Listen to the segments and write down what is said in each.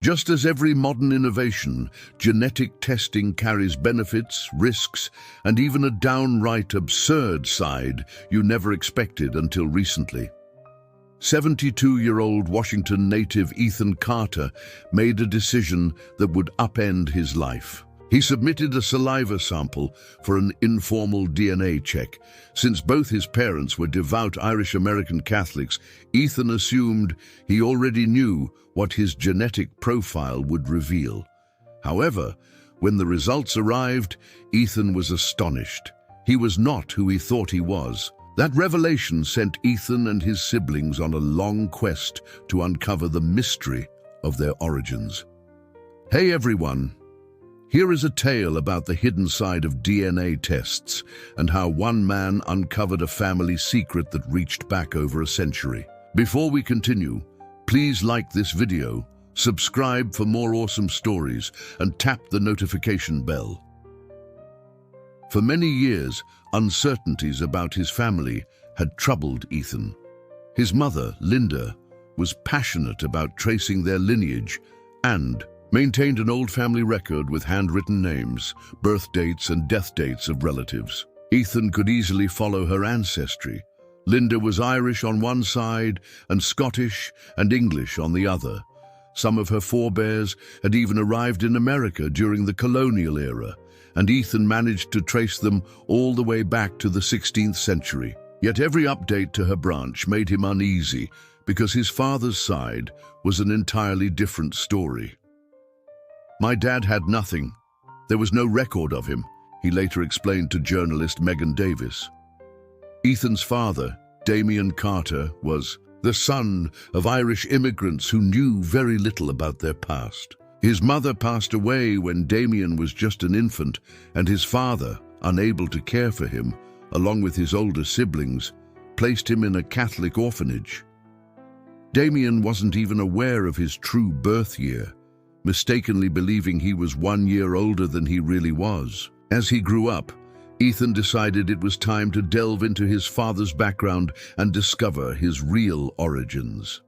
Just as every modern innovation, genetic testing carries benefits, risks, and even a downright absurd side you never expected until recently. 72-year-old Washington native Ethan Carter made a decision that would upend his life. He submitted a saliva sample for an informal DNA check. Since both his parents were devout Irish-American Catholics, Ethan assumed he already knew what his genetic profile would reveal. However, when the results arrived, Ethan was astonished. He was not who he thought he was. That revelation sent Ethan and his siblings on a long quest to uncover the mystery of their origins. Hey everyone! Here is a tale about the hidden side of DNA tests and how one man uncovered a family secret that reached back over a century. Before we continue, please like this video, subscribe for more awesome stories, and tap the notification bell. For many years, uncertainties about his family had troubled Ethan. His mother, Linda, was passionate about tracing their lineage and maintained an old family record with handwritten names, birth dates, and death dates of relatives. Ethan could easily follow her ancestry. Linda was Irish on one side and Scottish and English on the other. Some of her forebears had even arrived in America during the colonial era, and Ethan managed to trace them all the way back to the 16th century. Yet every update to her branch made him uneasy because his father's side was an entirely different story. "My dad had nothing. There was no record of him," he later explained to journalist Megan Davis. Ethan's father, Damian Carter, was the son of Irish immigrants who knew very little about their past. His mother passed away when Damian was just an infant, and his father, unable to care for him, along with his older siblings, placed him in a Catholic orphanage. Damian wasn't even aware of his true birth year, mistakenly believing he was 1 year older than he really was. As he grew up, Ethan decided it was time to delve into his father's background and discover his real origins.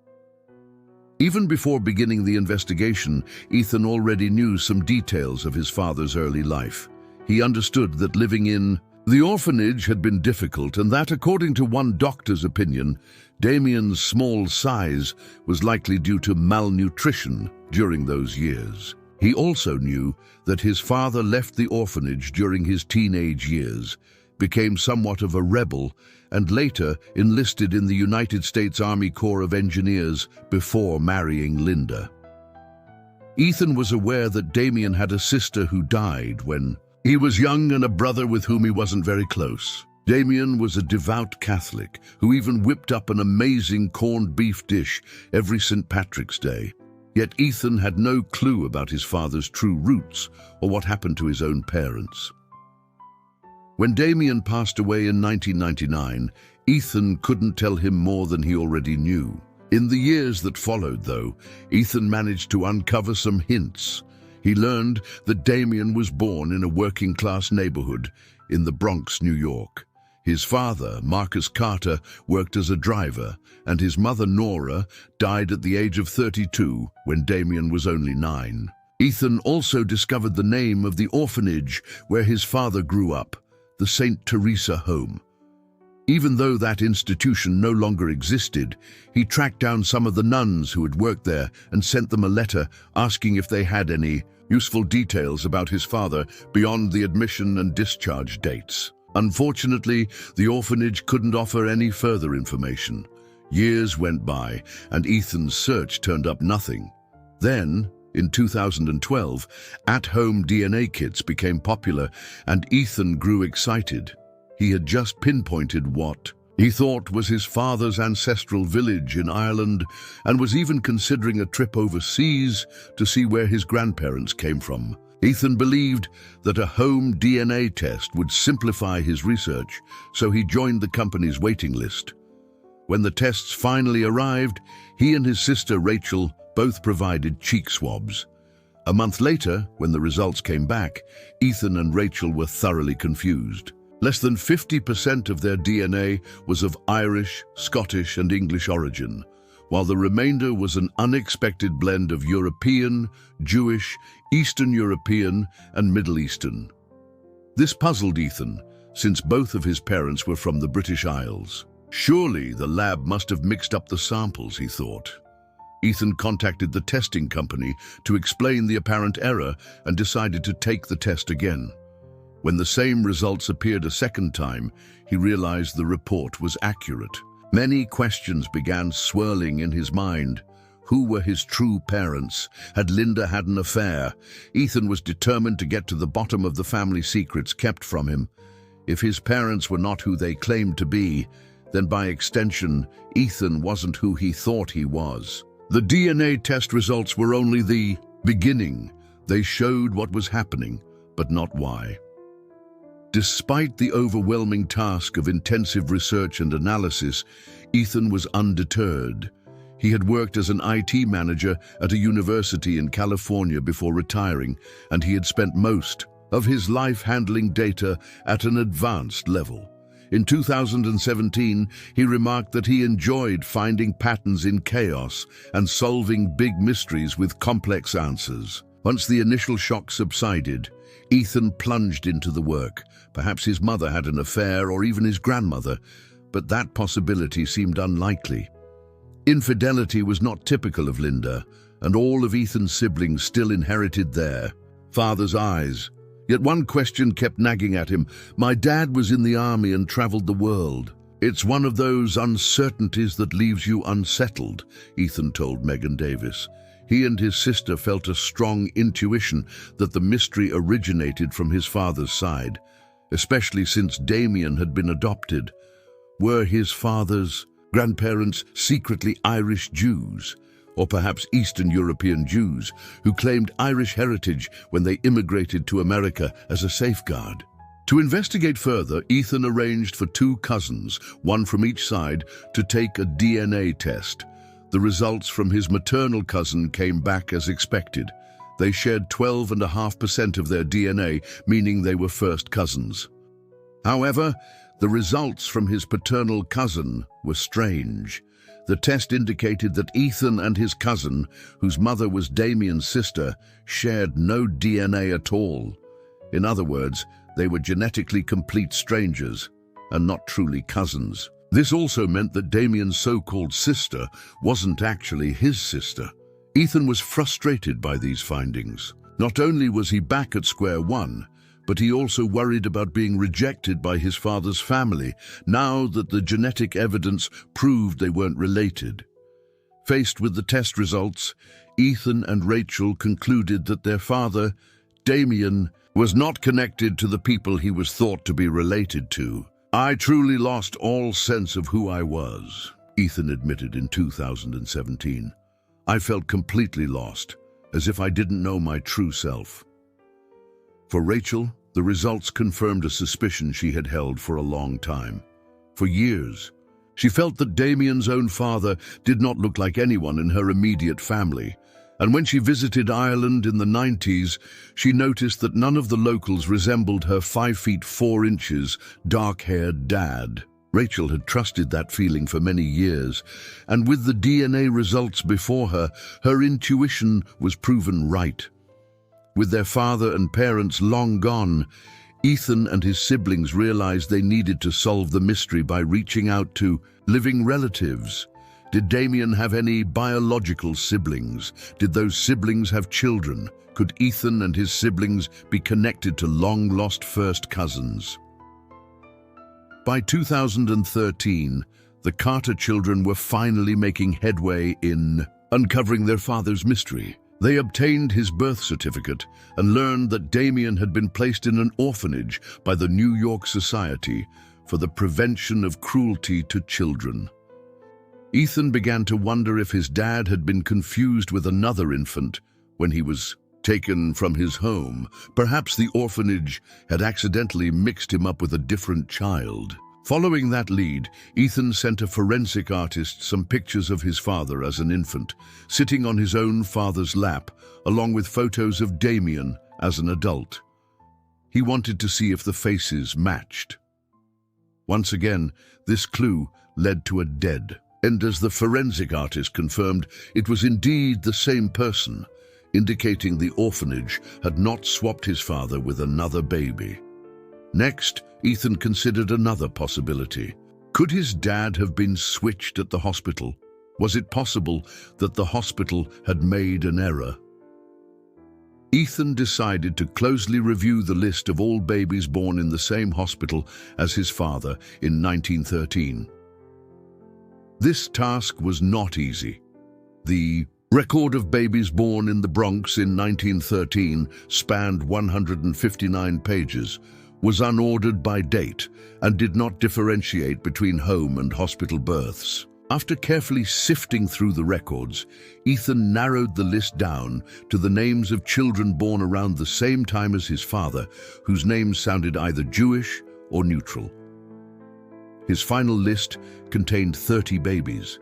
Even before beginning the investigation, Ethan already knew some details of his father's early life. He understood that living in the orphanage had been difficult, and that, according to one doctor's opinion, Damian's small size was likely due to malnutrition during those years. He also knew that his father left the orphanage during his teenage years, became somewhat of a rebel, and later enlisted in the United States Army Corps of Engineers before marrying Linda. Ethan was aware that Damian had a sister who died when he was young and a brother with whom he wasn't very close. Damian was a devout Catholic who even whipped up an amazing corned beef dish every St. Patrick's Day. Yet Ethan had no clue about his father's true roots or what happened to his own parents. When Damian passed away in 1999, Ethan couldn't tell him more than he already knew. In the years that followed, though, Ethan managed to uncover some hints. He learned that Damian was born in a working-class neighborhood in the Bronx, New York. His father, Marcus Carter, worked as a driver, and his mother, Nora, died at the age of 32 when Damian was only 9. Ethan also discovered the name of the orphanage where his father grew up, the St. Teresa Home. Even though that institution no longer existed, he tracked down some of the nuns who had worked there and sent them a letter asking if they had any useful details about his father beyond the admission and discharge dates. Unfortunately, the orphanage couldn't offer any further information. Years went by, and Ethan's search turned up nothing. Then, in 2012, at-home DNA kits became popular, and Ethan grew excited. He had just pinpointed what he thought was his father's ancestral village in Ireland, and was even considering a trip overseas to see where his grandparents came from. Ethan believed that a home DNA test would simplify his research, so he joined the company's waiting list. When the tests finally arrived, he and his sister Rachel both provided cheek swabs. A month later, when the results came back, Ethan and Rachel were thoroughly confused. Less than 50% of their DNA was of Irish, Scottish, and English origin, while the remainder was an unexpected blend of European, Jewish, Eastern European, and Middle Eastern. This puzzled Ethan, since both of his parents were from the British Isles. Surely the lab must have mixed up the samples, he thought. Ethan contacted the testing company to explain the apparent error and decided to take the test again. When the same results appeared a second time, he realized the report was accurate. Many questions began swirling in his mind. Who were his true parents? Had Linda had an affair? Ethan was determined to get to the bottom of the family secrets kept from him. If his parents were not who they claimed to be, then by extension, Ethan wasn't who he thought he was. The DNA test results were only the beginning. They showed what was happening, but not why. Despite the overwhelming task of intensive research and analysis, Ethan was undeterred. He had worked as an IT manager at a university in California before retiring, and he had spent most of his life handling data at an advanced level. In 2017, he remarked that he enjoyed finding patterns in chaos and solving big mysteries with complex answers. Once the initial shock subsided, Ethan plunged into the work. Perhaps his mother had an affair, or even his grandmother, but that possibility seemed unlikely. Infidelity was not typical of Linda, and all of Ethan's siblings still inherited their father's eyes. Yet one question kept nagging at him. My dad was in the army and traveled the world. It's one of those uncertainties that leaves you unsettled, Ethan told Megan Davis. He and his sister felt a strong intuition that the mystery originated from his father's side, especially since Damien had been adopted. Were his father's grandparents secretly Irish Jews? Or perhaps Eastern European Jews who claimed Irish heritage when they immigrated to America as a safeguard. To investigate further, Ethan arranged for two cousins, one from each side, to take a DNA test. The results from his maternal cousin came back as expected. They shared 12.5% of their DNA, meaning they were first cousins. However, the results from his paternal cousin were strange. The test indicated that Ethan and his cousin, whose mother was Damien's sister, shared no DNA at all. In other words, they were genetically complete strangers and not truly cousins. This also meant that Damien's so-called sister wasn't actually his sister. Ethan was frustrated by these findings. Not only was he back at square one, but he also worried about being rejected by his father's family, now that the genetic evidence proved they weren't related. Faced with the test results, Ethan and Rachel concluded that their father, Damien, was not connected to the people he was thought to be related to. I truly lost all sense of who I was, Ethan admitted in 2017. I felt completely lost, as if I didn't know my true self. For Rachel, the results confirmed a suspicion she had held for a long time. For years, she felt that Damien's own father did not look like anyone in her immediate family, and when she visited Ireland in the 90s, she noticed that none of the locals resembled her 5 feet 4 inches, dark-haired dad. Rachel had trusted that feeling for many years, and with the DNA results before her, her intuition was proven right. With their father and parents long gone, Ethan and his siblings realized they needed to solve the mystery by reaching out to living relatives. Did Damien have any biological siblings? Did those siblings have children? Could Ethan and his siblings be connected to long-lost first cousins? By 2013, the Carter children were finally making headway in uncovering their father's mystery. They obtained his birth certificate and learned that Damien had been placed in an orphanage by the New York Society for the Prevention of Cruelty to Children. Ethan began to wonder if his dad had been confused with another infant when he was taken from his home. Perhaps the orphanage had accidentally mixed him up with a different child. Following that lead, Ethan sent a forensic artist some pictures of his father as an infant, sitting on his own father's lap, along with photos of Damien as an adult. He wanted to see if the faces matched. Once again, this clue led to a dead And as the forensic artist confirmed, it was indeed the same person, indicating the orphanage had not swapped his father with another baby. Next, Ethan considered another possibility. Could his dad have been switched at the hospital? Was it possible that the hospital had made an error? Ethan decided to closely review the list of all babies born in the same hospital as his father in 1913. This task was not easy. The record of babies born in the Bronx in 1913 spanned 159 pages, was unordered by date, and did not differentiate between home and hospital births. After carefully sifting through the records, Ethan narrowed the list down to the names of children born around the same time as his father, whose names sounded either Jewish or neutral. His final list contained 30 babies.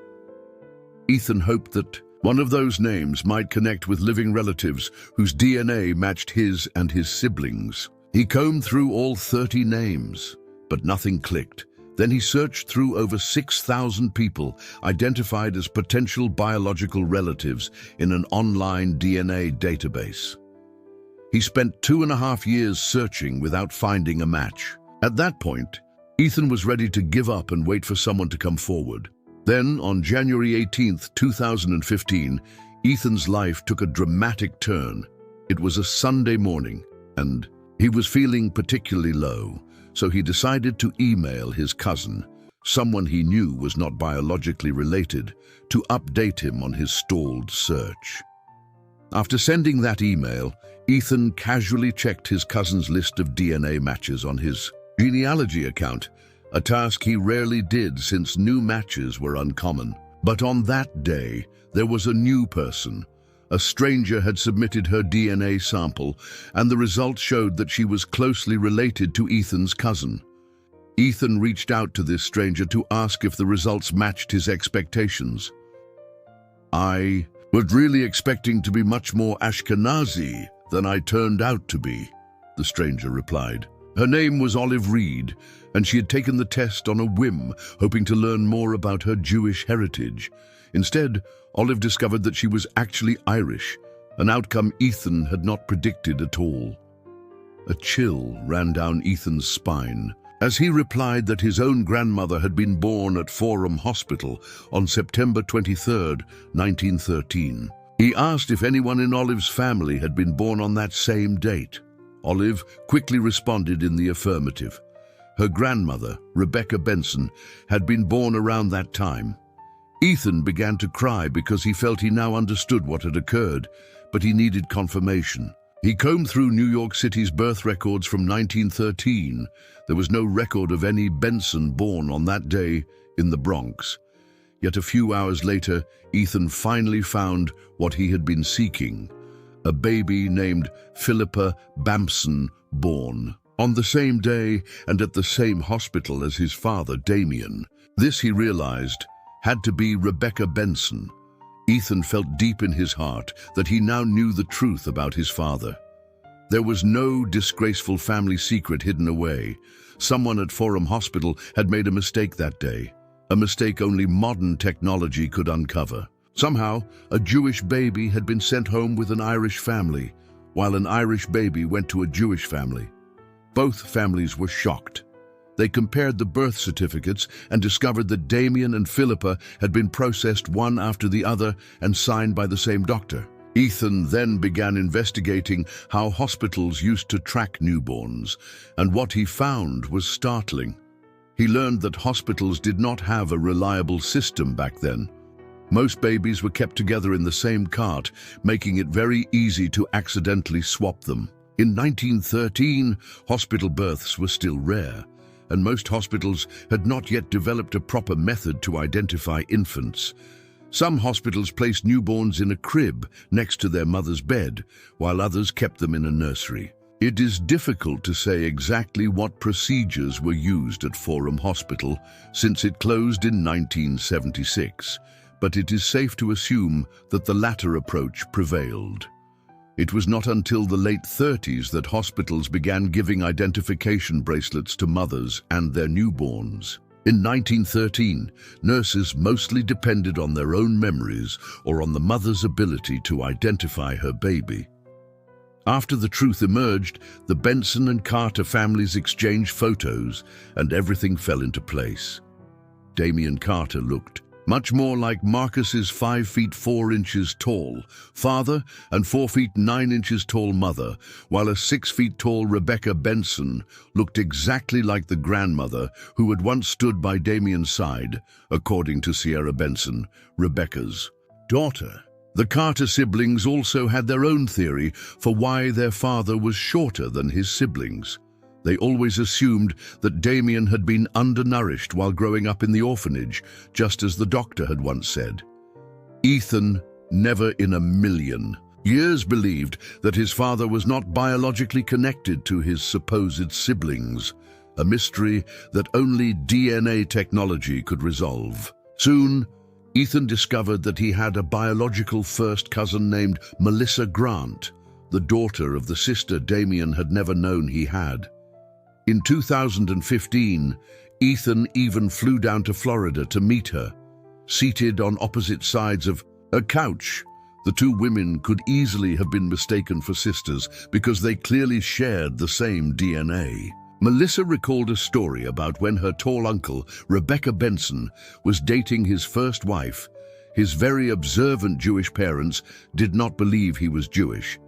Ethan hoped that one of those names might connect with living relatives whose DNA matched his and his siblings. He combed through all 30 names, but nothing clicked. Then he searched through over 6,000 people identified as potential biological relatives in an online DNA database. He spent 2.5 years searching without finding a match. At that point, Ethan was ready to give up and wait for someone to come forward. Then, on January 18, 2015, Ethan's life took a dramatic turn. It was a Sunday morning, and he was feeling particularly low. So he decided to email his cousin, someone he knew was not biologically related, to update him on his stalled search. After sending that email, Ethan casually checked his cousin's list of DNA matches on his genealogy account, a task he rarely did since new matches were uncommon. But on that day, there was a new person. A stranger had submitted her DNA sample, and the results showed that she was closely related to Ethan's cousin. Ethan reached out to this stranger to ask if the results matched his expectations. "I was really expecting to be much more Ashkenazi than I turned out to be," the stranger replied. Her name was Olive Reed, and she had taken the test on a whim, hoping to learn more about her Jewish heritage. Instead, Olive discovered that she was actually Irish, an outcome Ethan had not predicted at all. A chill ran down Ethan's spine as he replied that his own grandmother had been born at Forum Hospital on September 23, 1913. He asked if anyone in Olive's family had been born on that same date. Olive quickly responded in the affirmative. Her grandmother, Rebecca Benson, had been born around that time. Ethan began to cry because he felt he now understood what had occurred, but he needed confirmation. He combed through New York City's birth records from 1913. There was no record of any Benson born on that day in the Bronx. Yet a few hours later, Ethan finally found what he had been seeking: a baby named Philippa Bamson born on the same day and at the same hospital as his father, Damien. This, he realized, had to be Rebecca Benson. Ethan felt deep in his heart that he now knew the truth about his father. There was no disgraceful family secret hidden away. Someone at Forum Hospital had made a mistake that day, a mistake only modern technology could uncover. Somehow, a Jewish baby had been sent home with an Irish family, while an Irish baby went to a Jewish family. Both families were shocked. They compared the birth certificates and discovered that Damien and Philippa had been processed one after the other and signed by the same doctor. Ethan then began investigating how hospitals used to track newborns, and what he found was startling. He learned that hospitals did not have a reliable system back then. Most babies were kept together in the same cart, making it very easy to accidentally swap them. In 1913, hospital births were still rare, and most hospitals had not yet developed a proper method to identify infants. Some hospitals placed newborns in a crib next to their mother's bed, while others kept them in a nursery. It is difficult to say exactly what procedures were used at Forum Hospital, since it closed in 1976, but it is safe to assume that the latter approach prevailed. It was not until the late 30s that hospitals began giving identification bracelets to mothers and their newborns. In 1913, nurses mostly depended on their own memories or on the mother's ability to identify her baby. After the truth emerged, the Benson and Carter families exchanged photos and everything fell into place. Damien Carter looked much more like Marcus's 5 feet 4 inches tall father and 4 feet 9 inches tall mother, while a 6 feet tall Rebecca Benson looked exactly like the grandmother who had once stood by Damien's side, according to Sierra Benson, Rebecca's daughter. The Carter siblings also had their own theory for why their father was shorter than his siblings. They always assumed that Damien had been undernourished while growing up in the orphanage, just as the doctor had once said. Ethan, never in a million years, believed that his father was not biologically connected to his supposed siblings, a mystery that only DNA technology could resolve. Soon, Ethan discovered that he had a biological first cousin named Melissa Grant, the daughter of the sister Damien had never known he had. In 2015, Ethan even flew down to Florida to meet her. Seated on opposite sides of a couch, the two women could easily have been mistaken for sisters because they clearly shared the same DNA. Melissa recalled a story about when her tall uncle, Rebecca Benson, was dating his first wife. His very observant Jewish parents did not believe he was Jewish,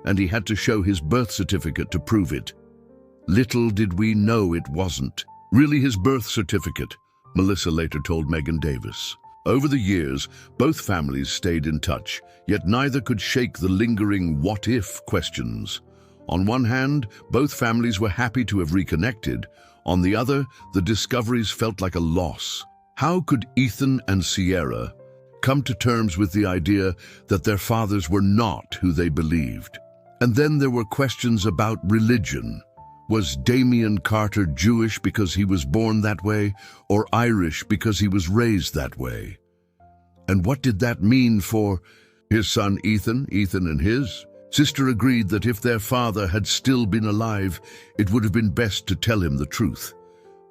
and he had to show his birth certificate to prove it. Little did we know it wasn't really his birth certificate, Melissa later told Megan Davis. Over the years, both families stayed in touch, yet neither could shake the lingering what-if questions. On one hand, both families were happy to have reconnected. On the other, the discoveries felt like a loss. How could Ethan and Sierra come to terms with the idea that their fathers were not who they believed? And then there were questions about religion. Was Damien Carter Jewish because he was born that way, or Irish because he was raised that way? And what did that mean for his son Ethan and his sister agreed that if their father had still been alive, it would have been best to tell him the truth.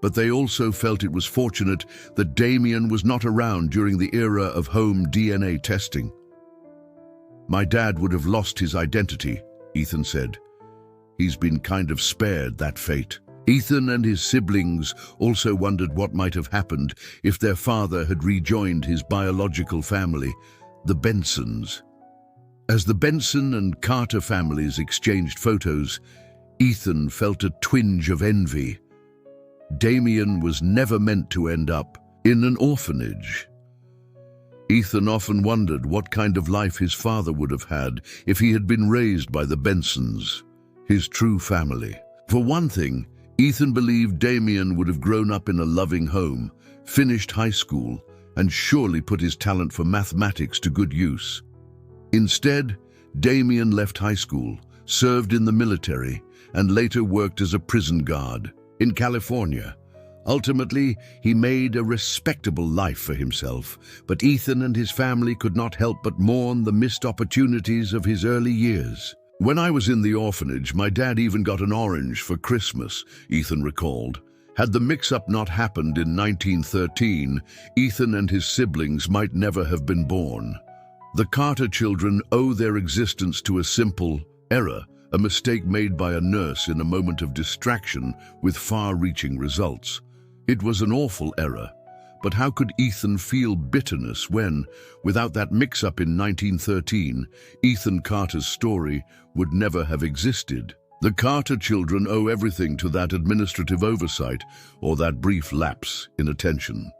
But they also felt it was fortunate that Damien was not around during the era of home DNA testing. "My dad would have lost his identity," Ethan said. "He's been kind of spared that fate." Ethan and his siblings also wondered what might have happened if their father had rejoined his biological family, the Bensons. As the Benson and Carter families exchanged photos, Ethan felt a twinge of envy. Damien was never meant to end up in an orphanage. Ethan often wondered what kind of life his father would have had if he had been raised by the Bensons, his true family. For one thing, Ethan believed Damien would have grown up in a loving home, finished high school, and surely put his talent for mathematics to good use. Instead, Damien left high school, served in the military, and later worked as a prison guard in California. Ultimately, he made a respectable life for himself, but Ethan and his family could not help but mourn the missed opportunities of his early years. "When I was in the orphanage, my dad even got an orange for Christmas," Ethan recalled. Had the mix-up not happened in 1913, Ethan and his siblings might never have been born. The Carter children owe their existence to a simple error, a mistake made by a nurse in a moment of distraction with far-reaching results. It was an awful error, but how could Ethan feel bitterness when, without that mix-up in 1913, Ethan Carter's story would never have existed? The Carter children owe everything to that administrative oversight or that brief lapse in attention.